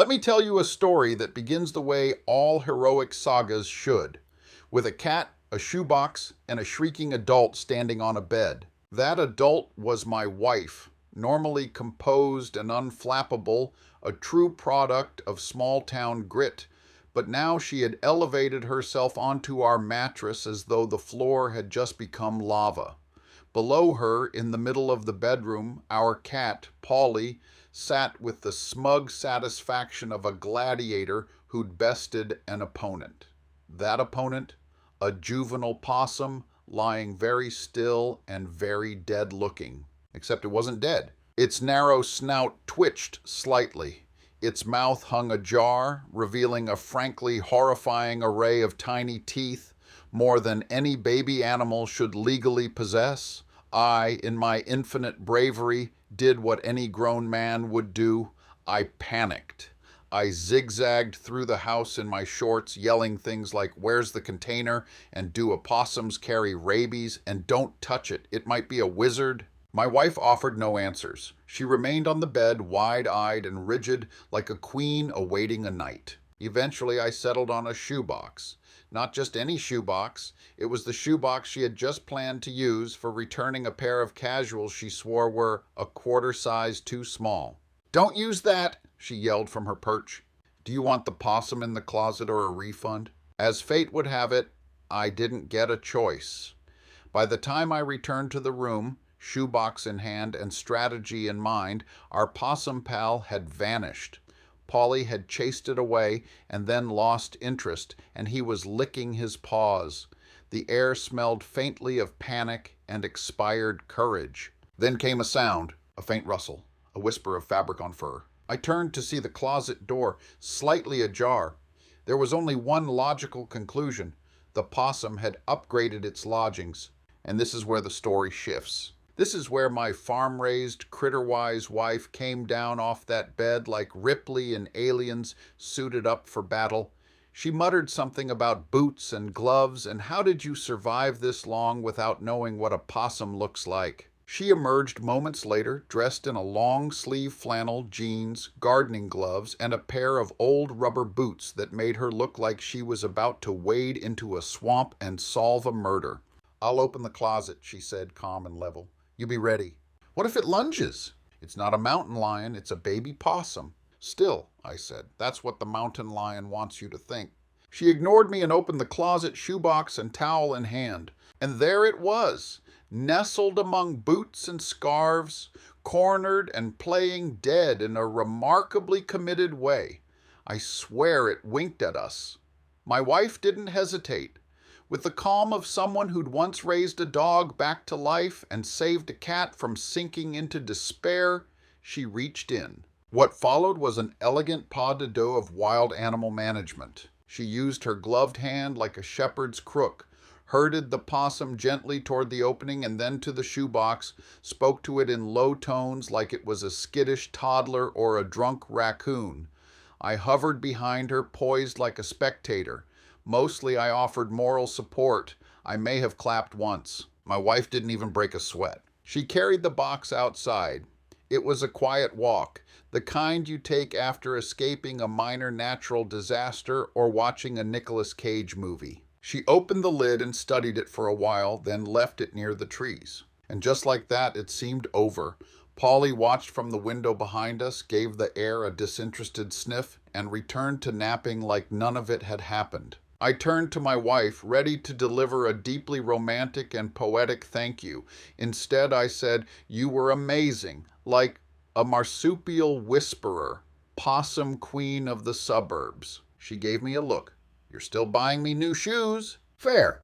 Let me tell you a story that begins the way all heroic sagas should, with a cat, a shoebox, and a shrieking adult standing on a bed. That adult was my wife, normally composed and unflappable, a true product of small-town grit, but now she had elevated herself onto our mattress as though the floor had just become lava. Below her, in the middle of the bedroom, our cat, Polly, sat with the smug satisfaction of a gladiator who'd bested an opponent. That opponent? A juvenile possum lying very still and very dead-looking. Except it wasn't dead. Its narrow snout twitched slightly. Its mouth hung ajar, revealing a frankly horrifying array of tiny teeth, more than any baby animal should legally possess. I, in my infinite bravery, did what any grown man would do. I panicked. I zigzagged through the house in my shorts, yelling things like, "Where's the container?" and "Do opossums carry rabies?" and "Don't touch it, it might be a wizard." My wife offered no answers. She remained on the bed, wide-eyed and rigid, like a queen awaiting a knight. Eventually, I settled on a shoebox. Not just any shoebox. It was the shoebox she had just planned to use for returning a pair of casuals she swore were a quarter size too small. "Don't use that!" she yelled from her perch. "Do you want the possum in the closet or a refund?" As fate would have it, I didn't get a choice. By the time I returned to the room, shoebox in hand and strategy in mind, our possum pal had vanished. Polly had chased it away and then lost interest, and he was licking his paws. The air smelled faintly of panic and expired courage. Then came a sound, a faint rustle, a whisper of fabric on fur. I turned to see the closet door slightly ajar. There was only one logical conclusion. The possum had upgraded its lodgings. And this is where the story shifts. This is where my farm-raised, critter-wise wife came down off that bed like Ripley in Aliens, suited up for battle. She muttered something about boots and gloves, and how did you survive this long without knowing what a possum looks like? She emerged moments later, dressed in a long-sleeve flannel, jeans, gardening gloves, and a pair of old rubber boots that made her look like she was about to wade into a swamp and solve a murder. "I'll open the closet," she said, calm and level. "You be ready." "What if it lunges?" "It's not a mountain lion, it's a baby possum." "Still," I said, "that's what the mountain lion wants you to think." She ignored me and opened the closet, shoebox and towel in hand. And there it was, nestled among boots and scarves, cornered and playing dead in a remarkably committed way. I swear it winked at us. My wife didn't hesitate. With the calm of someone who'd once raised a dog back to life and saved a cat from sinking into despair, she reached in. What followed was an elegant pas de deux of wild animal management. She used her gloved hand like a shepherd's crook, herded the possum gently toward the opening and then to the shoebox, spoke to it in low tones like it was a skittish toddler or a drunk raccoon. I hovered behind her, poised like a spectator. Mostly I offered moral support. I may have clapped once. My wife didn't even break a sweat. She carried the box outside. It was a quiet walk, the kind you take after escaping a minor natural disaster or watching a Nicolas Cage movie. She opened the lid and studied it for a while, then left it near the trees. And just like that, it seemed over. Polly watched from the window behind us, gave the air a disinterested sniff, and returned to napping like none of it had happened. I turned to my wife, ready to deliver a deeply romantic and poetic thank you. Instead, I said, "You were amazing, like a marsupial whisperer, possum queen of the suburbs." She gave me a look. "You're still buying me new shoes?" "Fair.